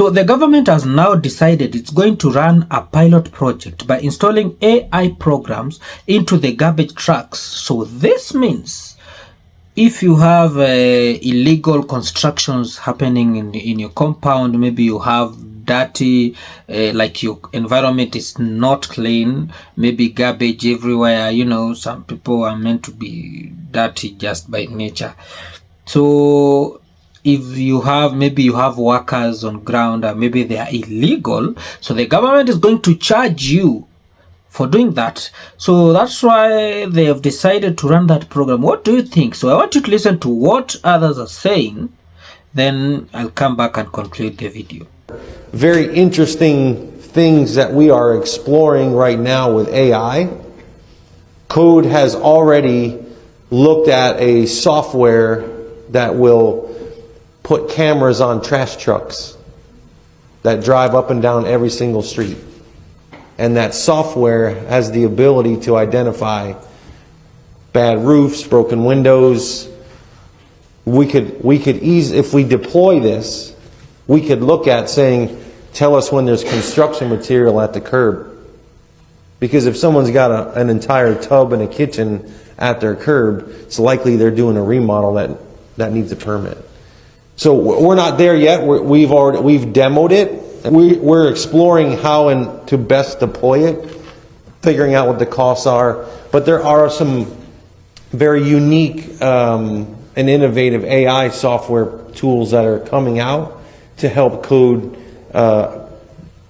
So the government has now decided it's going to run a pilot project by installing AI programs into the garbage trucks. So this means if you have illegal constructions happening in your compound, maybe you have dirty, like your environment is not clean, maybe garbage everywhere, some people are meant to be dirty just by nature. So if you have workers on ground and maybe they are illegal, so the government is going to charge you for doing that. So that's why they have decided to run that program. What do you think? So I want you to listen to what others are saying, then I'll come back and conclude the video. Very interesting things that we are exploring right now with AI. Code has already looked at a software that will put cameras on trash trucks that drive up and down every single street. And that software has the ability to identify bad roofs, broken windows. We could if we deploy this, we could look at saying, tell us when there's construction material at the curb. Because if someone's got an entire tub and a kitchen at their curb, it's likely they're doing a remodel that needs a permit. So we're not there yet. We've demoed it. We're exploring how and to best deploy it, figuring out what the costs are. But there are some very unique and innovative AI software tools that are coming out to help code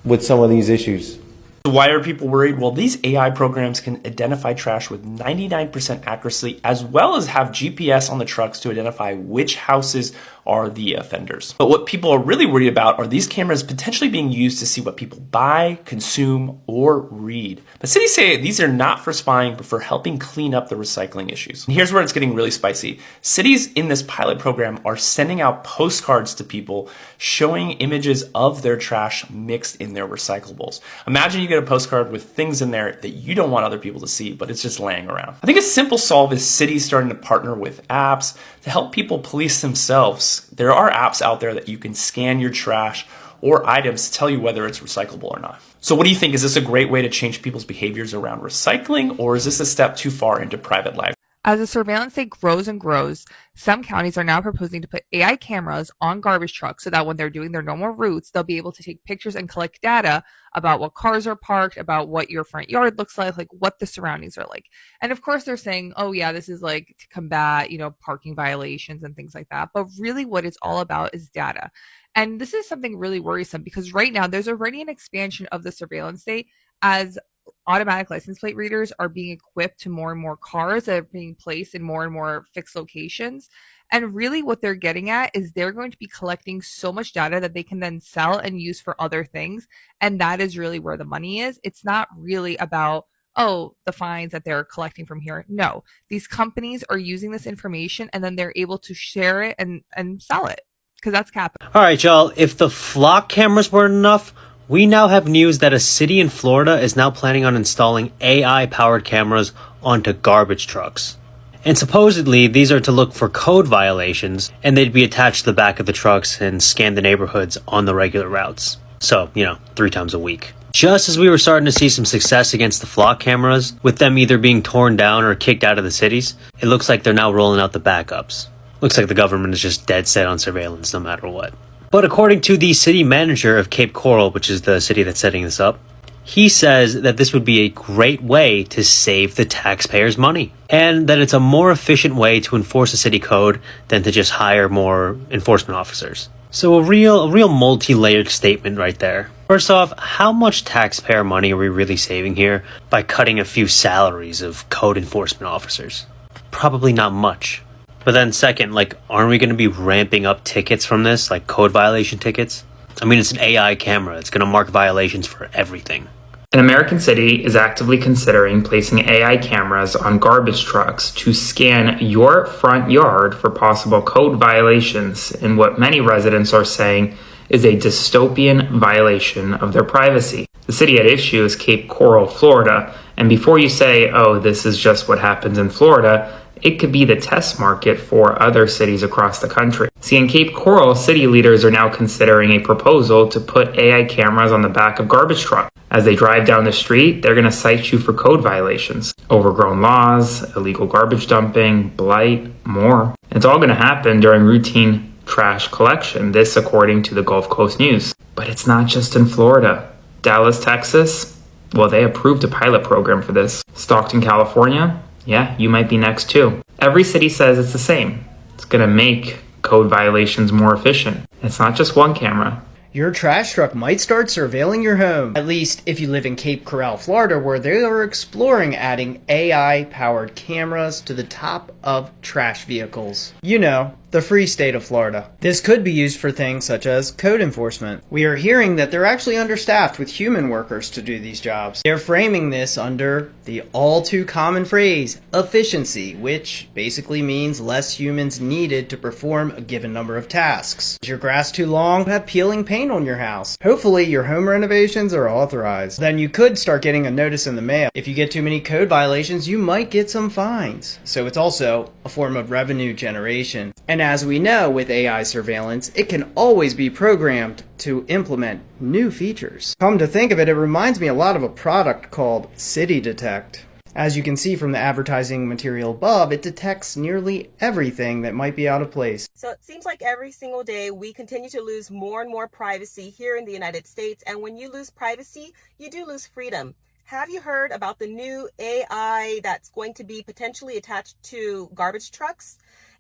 with some of these issues. Why are people worried? Well, these AI programs can identify trash with 99% accuracy, as well as have GPS on the trucks to identify which houses are the offenders. But what people are really worried about are these cameras potentially being used to see what people buy, consume, or read. But cities say these are not for spying, but for helping clean up the recycling issues. And here's where it's getting really spicy. Cities in this pilot program are sending out postcards to people showing images of their trash mixed in their recyclables. Imagine you get a postcard with things in there that you don't want other people to see, but it's just laying around. I think a simple solve is cities starting to partner with apps to help people police themselves. There are apps out there that you can scan your trash or items to tell you whether it's recyclable or not. So what do you think? Is this a great way to change people's behaviors around recycling, or is this a step too far into private life? As the surveillance state grows and grows, some counties are now proposing to put AI cameras on garbage trucks so that when they're doing their normal routes, they'll be able to take pictures and collect data about what cars are parked, about what your front yard looks like what the surroundings are like. And of course, they're saying, oh yeah, this is like to combat, parking violations and things like that. But really what it's all about is data. And this is something really worrisome because right now there's already an expansion of the surveillance state as automatic license plate readers are being equipped to more and more cars that are being placed in more and more fixed locations. And really what they're getting at is they're going to be collecting so much data that they can then sell and use for other things. And that is really where the money is. It's not really about, the fines that they're collecting from here. No, these companies are using this information and then they're able to share it and sell it because that's capital. All right, y'all, if the flock cameras weren't enough, we now have news that a city in Florida is now planning on installing AI-powered cameras onto garbage trucks. And supposedly, these are to look for code violations, and they'd be attached to the back of the trucks and scan the neighborhoods on the regular routes. So, 3 times a week. Just as we were starting to see some success against the flock cameras, with them either being torn down or kicked out of the cities, it looks like they're now rolling out the backups. Looks like the government is just dead set on surveillance no matter what. But according to the city manager of Cape Coral, which is the city that's setting this up, he says that this would be a great way to save the taxpayers' money, and that it's a more efficient way to enforce a city code than to just hire more enforcement officers. So a real multi-layered statement right there. First off, how much taxpayer money are we really saving here by cutting a few salaries of code enforcement officers? Probably not much. But then second, aren't we going to be ramping up tickets from this, like code violation tickets? I mean, it's an AI camera. It's going to mark violations for everything. An American city is actively considering placing AI cameras on garbage trucks to scan your front yard for possible code violations in what many residents are saying is a dystopian violation of their privacy. The city at issue is Cape Coral, Florida. And before you say, this is just what happens in Florida, it could be the test market for other cities across the country. See, in Cape Coral, city leaders are now considering a proposal to put AI cameras on the back of garbage trucks. As they drive down the street, they're going to cite you for code violations, overgrown laws, illegal garbage dumping, blight, more. It's all going to happen during routine trash collection, this according to the Gulf Coast News. But it's not just in Florida. Dallas, Texas, well, they approved a pilot program for this. Stockton, California, yeah, you might be next too. Every city says it's the same. It's going to make code violations more efficient. It's not just one camera. Your trash truck might start surveilling your home, at least if you live in Cape Coral, Florida, where they are exploring adding AI-powered cameras to the top of trash vehicles. You know, the free state of Florida. This could be used for things such as code enforcement. We are hearing that they're actually understaffed with human workers to do these jobs. They're framing this under the all too common phrase, efficiency, which basically means less humans needed to perform a given number of tasks. Is your grass too long? Have peeling paint on your house. Hopefully your home renovations are authorized. Then you could start getting a notice in the mail. If you get too many code violations, you might get some fines. So it's also a form of revenue generation. And as we know with AI surveillance, it can always be programmed to implement new features. Come to think of it, it reminds me a lot of a product called City Detect. As you can see from the advertising material above, it detects nearly everything that might be out of place. So it seems like every single day we continue to lose more and more privacy here in the United States. And when you lose privacy, you do lose freedom. Have you heard about the new AI that's going to be potentially attached to garbage trucks?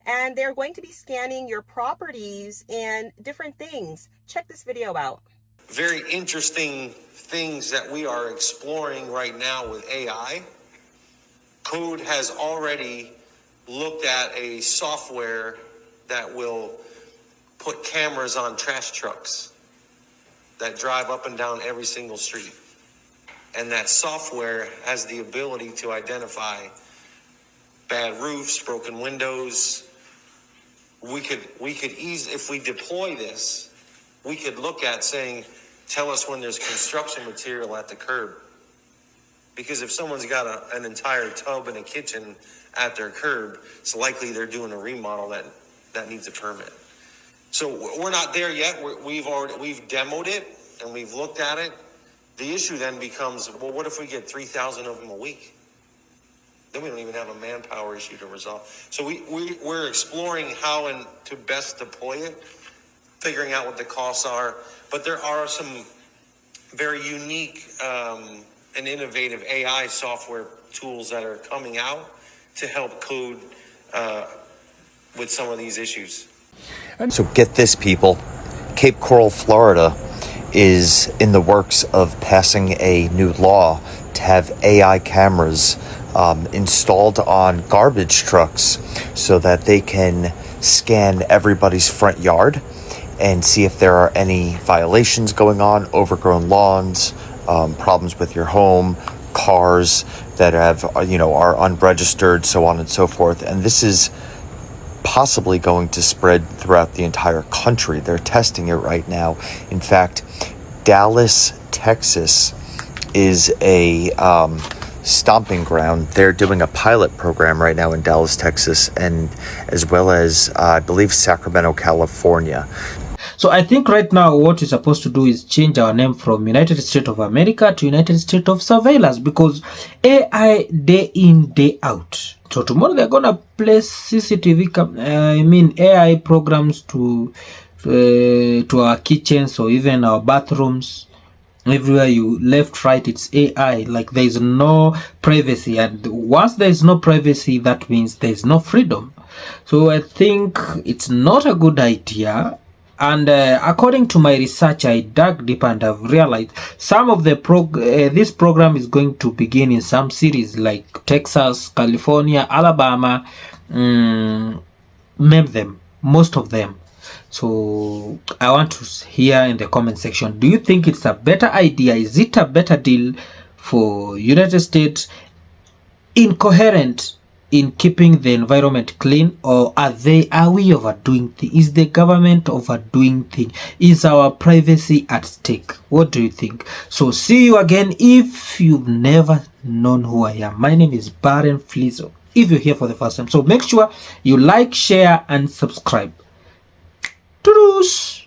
And they're going to be scanning your properties and different things. Check this video out. Very interesting things that we are exploring right now with AI. Code has already looked at a software that will put cameras on trash trucks that drive up and down every single street. And that software has the ability to identify bad roofs, broken windows. We could easily, if we deploy this, we could look at saying, tell us when there's construction material at the curb. Because if someone's got an entire tub and a kitchen at their curb, it's likely they're doing a remodel that needs a permit. So we're not there yet. We've demoed it and we've looked at it. The issue then becomes, well, what if we get 3,000 of them a week? Then we don't even have a manpower issue to resolve. So we're exploring how and to best deploy it, figuring out what the costs are. But there are some very unique and innovative AI software tools that are coming out to help code with some of these issues. So get this, people. Cape Coral, Florida is in the works of passing a new law to have AI cameras installed on garbage trucks so that they can scan everybody's front yard and see if there are any violations going on, overgrown lawns, problems with your home, cars that have, are unregistered, so on and so forth. And this is possibly going to spread throughout the entire country. They're testing it right now. In fact, Dallas, Texas is a stomping ground. They're doing a pilot program right now in Dallas, Texas, and as well as I believe Sacramento, California. So I think right now what we're supposed to do is change our name from United States of America to United States of Surveillance, because AI day in, day out. So tomorrow they're gonna place CCTV, AI programs to our kitchens or even our bathrooms. Everywhere you left, right, it's AI. Like there is no privacy, and once there is no privacy, that means there is no freedom. So I think it's not a good idea. And according to my research, I dug deep and I've realized some of the this program is going to begin in some cities like Texas, California, Alabama, name them, most of them. So I want to hear in the comment section, do you think it's a better idea? Is it a better deal for United States, incoherent in keeping the environment clean, or are we overdoing things? Is the government overdoing things? Is our privacy at stake? What do you think? So see you again. If you've never known who I am, my name is Baron Flizzo. if you're here for the first time. So make sure you like, share, and subscribe. Toodles!